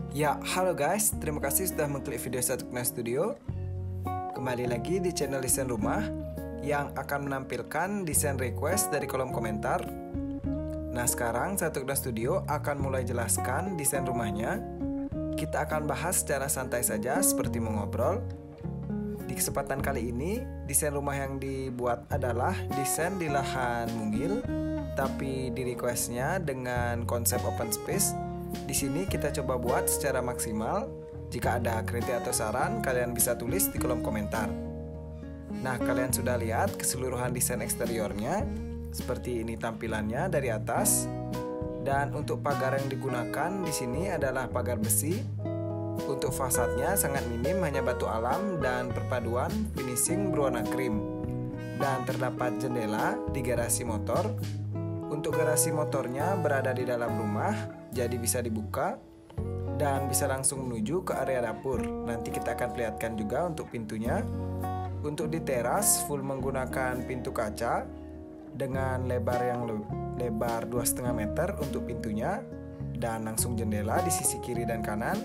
Ya, halo guys, terima kasih sudah mengklik video Satukna Studio. Kembali lagi di channel desain rumah yang akan menampilkan desain request dari kolom komentar. Nah, sekarang Satukna Studio akan mulai jelaskan desain rumahnya. Kita akan bahas secara santai saja seperti mengobrol. Di kesempatan kali ini, desain rumah yang dibuat adalah desain di lahan mungil, tapi di requestnya dengan konsep open space. Di sini kita coba buat secara maksimal. Jika ada kritik atau saran, kalian bisa tulis di kolom komentar. Nah, kalian sudah lihat keseluruhan desain eksteriornya. Seperti ini tampilannya dari atas. Dan untuk pagar yang digunakan di sini adalah pagar besi. Untuk fasadnya sangat minim, hanya batu alam dan perpaduan finishing berwarna krim. Dan terdapat jendela di garasi motor. Untuk garasi motornya berada di dalam rumah, jadi bisa dibuka dan bisa langsung menuju ke area dapur. Nanti kita akan perlihatkan juga untuk pintunya. Untuk di teras full menggunakan pintu kaca dengan lebar yang lebar 2,5 meter untuk pintunya dan langsung jendela di sisi kiri dan kanan.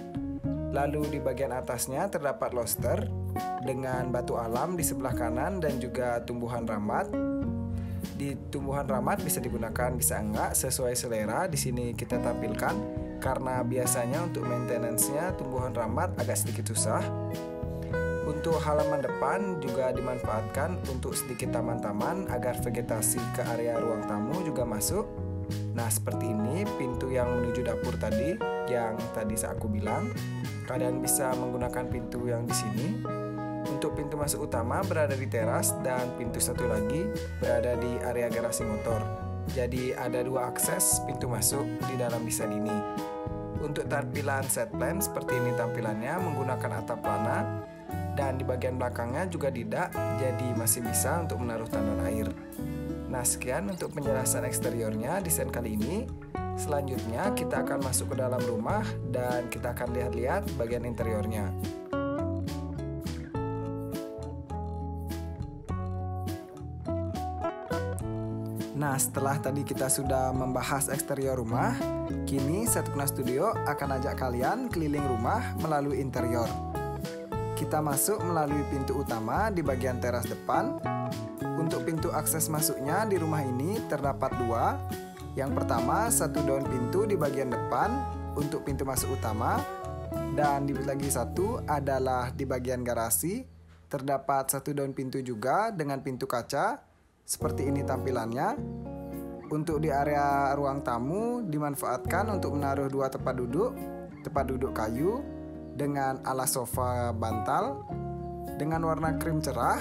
Lalu di bagian atasnya terdapat lobster dengan batu alam di sebelah kanan dan juga tumbuhan rambat. Di tumbuhan rambat bisa digunakan, bisa enggak, sesuai selera. Di sini kita tampilkan karena biasanya untuk maintenance-nya tumbuhan rambat agak sedikit susah. Untuk halaman depan juga dimanfaatkan untuk sedikit taman-taman agar vegetasi ke area ruang tamu juga masuk. Nah, seperti ini pintu yang menuju dapur tadi yang tadi aku bilang. Kalian bisa menggunakan pintu yang di sini. Untuk pintu masuk utama berada di teras dan pintu satu lagi berada di area garasi motor. Jadi ada dua akses pintu masuk di dalam desain ini. Untuk tampilan set plan seperti ini tampilannya menggunakan atap plana dan di bagian belakangnya juga tidak, jadi masih bisa untuk menaruh tandon air. Nah, sekian untuk penjelasan eksteriornya desain kali ini. Selanjutnya kita akan masuk ke dalam rumah dan kita akan lihat-lihat bagian interiornya. Nah, setelah tadi kita sudah membahas eksterior rumah, kini Satukna Studio akan ajak kalian keliling rumah melalui interior. Kita masuk melalui pintu utama di bagian teras depan. Untuk pintu akses masuknya di rumah ini terdapat dua. Yang pertama, satu daun pintu di bagian depan untuk pintu masuk utama. Dan di lagi satu adalah di bagian garasi. Terdapat satu daun pintu juga dengan pintu kaca. Seperti ini tampilannya. Untuk di area ruang tamu dimanfaatkan untuk menaruh dua tempat duduk kayu dengan alas sofa bantal dengan warna krim cerah.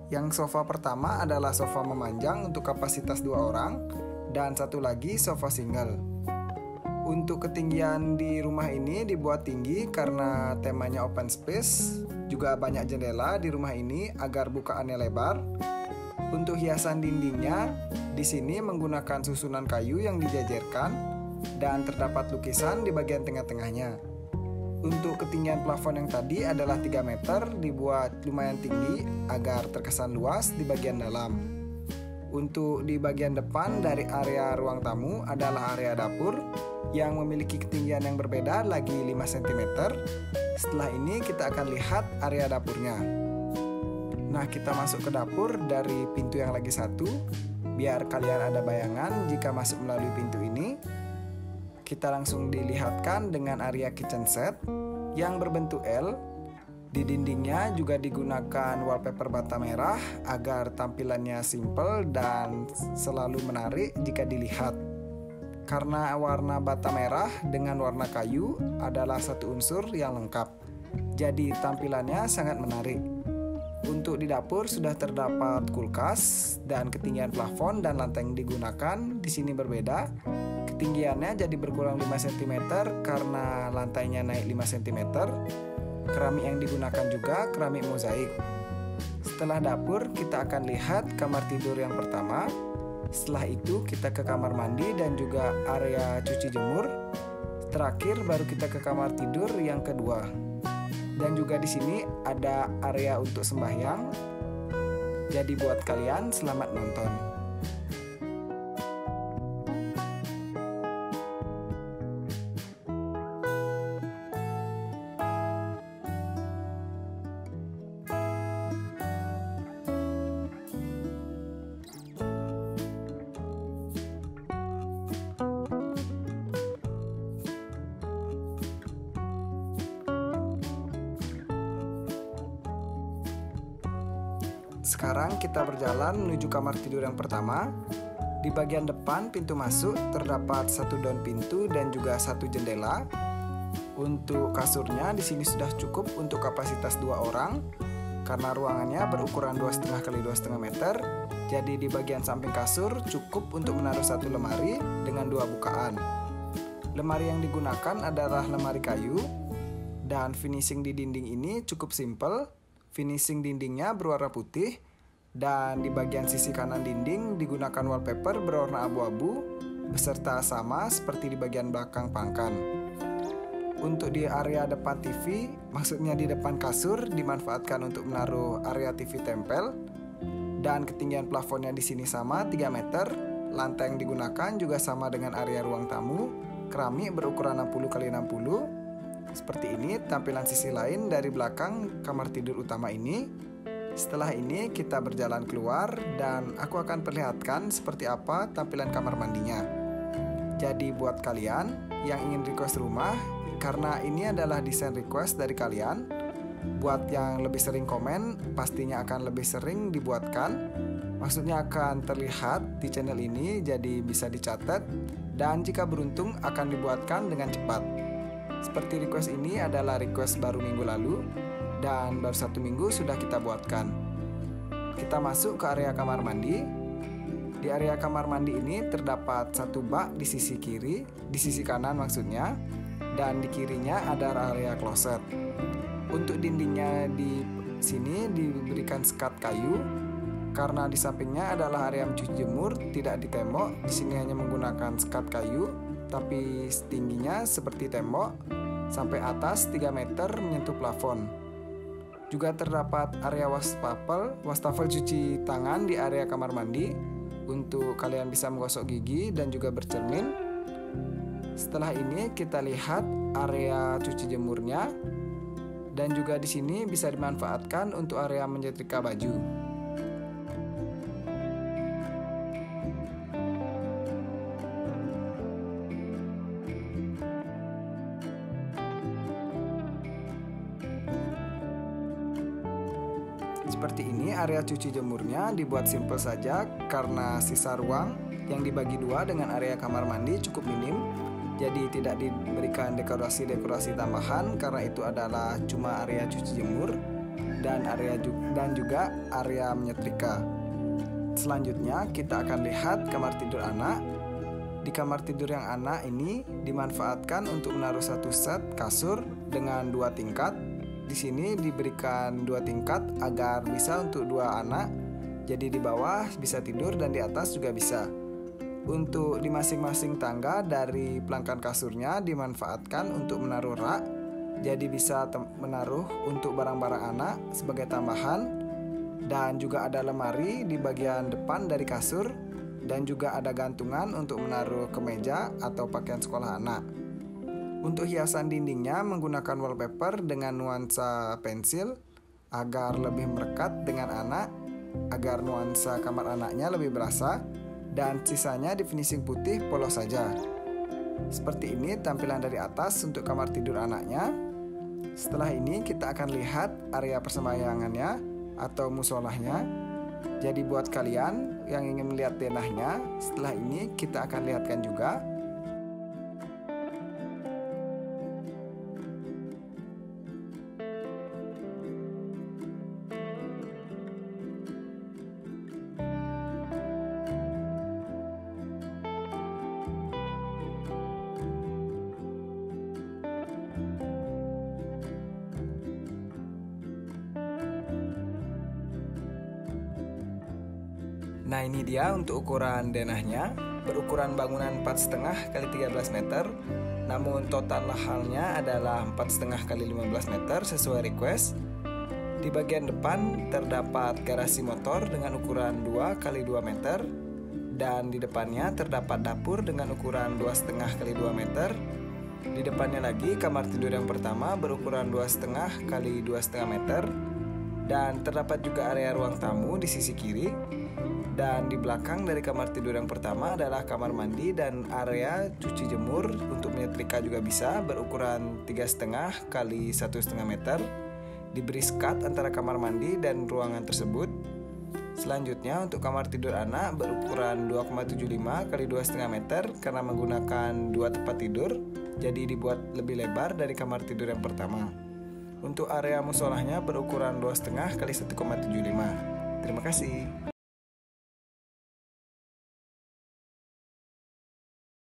Yang sofa pertama adalah sofa memanjang untuk kapasitas 2 orang dan satu lagi sofa single. Untuk ketinggian di rumah ini dibuat tinggi karena temanya open space. Juga banyak jendela di rumah ini agar bukaannya lebar. Untuk hiasan dindingnya, di sini menggunakan susunan kayu yang dijajarkan dan terdapat lukisan di bagian tengah-tengahnya. Untuk ketinggian plafon yang tadi adalah 3 meter, dibuat lumayan tinggi agar terkesan luas di bagian dalam. Untuk di bagian depan dari area ruang tamu adalah area dapur yang memiliki ketinggian yang berbeda lagi 5 cm. Setelah ini kita akan lihat area dapurnya. Nah, kita masuk ke dapur dari pintu yang lagi satu. Biar kalian ada bayangan jika masuk melalui pintu ini. Kita langsung dilihatkan dengan area kitchen set yang berbentuk L. Di dindingnya juga digunakan wallpaper bata merah agar tampilannya simple dan selalu menarik jika dilihat. Karena warna bata merah dengan warna kayu adalah satu unsur yang lengkap. Jadi tampilannya sangat menarik. Untuk di dapur sudah terdapat kulkas dan ketinggian plafon dan lantai yang digunakan di sini berbeda. Ketinggiannya jadi berkurang 5 cm karena lantainya naik 5 cm. Keramik yang digunakan juga keramik mozaik. Setelah dapur kita akan lihat kamar tidur yang pertama. Setelah itu kita ke kamar mandi dan juga area cuci jemur. Terakhir baru kita ke kamar tidur yang kedua. Dan juga di sini ada area untuk sembahyang. Jadi buat kalian selamat nonton. Sekarang kita berjalan menuju kamar tidur yang pertama. Di bagian depan pintu masuk terdapat satu daun pintu dan juga satu jendela. Untuk kasurnya di sini sudah cukup untuk kapasitas 2 orang karena ruangannya berukuran 2,5 x 2,5 meter. Jadi di bagian samping kasur cukup untuk menaruh satu lemari dengan 2 bukaan. Lemari yang digunakan adalah lemari kayu dan finishing di dinding ini cukup simple. Finishing dindingnya berwarna putih. Dan di bagian sisi kanan dinding digunakan wallpaper berwarna abu-abu beserta sama seperti di bagian belakang pangkan. Untuk di area depan TV, maksudnya di depan kasur, dimanfaatkan untuk menaruh area TV tempel. Dan ketinggian plafonnya di sini sama 3 meter. Lantai yang digunakan juga sama dengan area ruang tamu, keramik berukuran 60 x 60. Seperti ini tampilan sisi lain dari belakang kamar tidur utama ini. Setelah ini kita berjalan keluar dan aku akan perlihatkan seperti apa tampilan kamar mandinya. Jadi buat kalian yang ingin request rumah, karena ini adalah desain request dari kalian, buat yang lebih sering komen pastinya akan lebih sering dibuatkan. Maksudnya akan terlihat di channel ini, jadi bisa dicatat dan jika beruntung akan dibuatkan dengan cepat. Seperti request ini adalah request baru minggu lalu dan baru 1 minggu sudah kita buatkan. Kita masuk ke area kamar mandi. Di area kamar mandi ini terdapat satu bak di sisi kiri, di sisi kanan maksudnya, dan di kirinya ada area kloset. Untuk dindingnya di sini diberikan sekat kayu, karena di sampingnya adalah area mencuci jemur, tidak di tembok. Di sini hanya menggunakan sekat kayu, tapi tingginya seperti tembok, sampai atas 3 meter menyentuh plafon. Juga terdapat area wastafel cuci tangan di area kamar mandi untuk kalian bisa menggosok gigi dan juga bercermin. Setelah ini kita lihat area cuci jemurnya dan juga di sini bisa dimanfaatkan untuk area menyetrika baju. Seperti ini area cuci jemurnya dibuat simple saja karena sisa ruang yang dibagi 2 dengan area kamar mandi cukup minim. Jadi tidak diberikan dekorasi-dekorasi tambahan karena itu adalah cuma area cuci jemur dan juga area menyetrika. Selanjutnya kita akan lihat kamar tidur anak. Di kamar tidur yang anak ini dimanfaatkan untuk menaruh satu set kasur dengan 2 tingkat. Di sini diberikan 2 tingkat agar bisa untuk 2 anak. Jadi di bawah bisa tidur dan di atas juga bisa. Untuk di masing-masing tangga dari pelangkan kasurnya dimanfaatkan untuk menaruh rak. Jadi bisa menaruh untuk barang-barang anak sebagai tambahan. Dan juga ada lemari di bagian depan dari kasur. Dan juga ada gantungan untuk menaruh kemeja atau pakaian sekolah anak. Untuk hiasan dindingnya menggunakan wallpaper dengan nuansa pensil agar lebih melekat dengan anak, agar nuansa kamar anaknya lebih berasa, dan sisanya di finishing putih polos saja. Seperti ini tampilan dari atas untuk kamar tidur anaknya. Setelah ini kita akan lihat area persembahyangannya atau musolahnya. Jadi buat kalian yang ingin melihat denahnya, setelah ini kita akan lihatkan juga. Nah ini dia untuk ukuran denahnya, berukuran bangunan 4,5 x 13 meter, namun total lahannya adalah 4,5 x 15 meter sesuai request. Di bagian depan terdapat garasi motor dengan ukuran 2 x 2 meter, dan di depannya terdapat dapur dengan ukuran 2,5 x 2 meter. Di depannya lagi kamar tidur yang pertama berukuran 2,5 x 2,5 meter, dan terdapat juga area ruang tamu di sisi kiri. Dan di belakang dari kamar tidur yang pertama adalah kamar mandi dan area cuci jemur untuk menyetrika juga bisa, berukuran 3,5 x 1,5 meter. Diberi sekat antara kamar mandi dan ruangan tersebut. Selanjutnya untuk kamar tidur anak berukuran 2,75 x 2,5 meter karena menggunakan 2 tempat tidur, jadi dibuat lebih lebar dari kamar tidur yang pertama. Untuk area musolahnya berukuran 2,5 x 1,75. Terima kasih.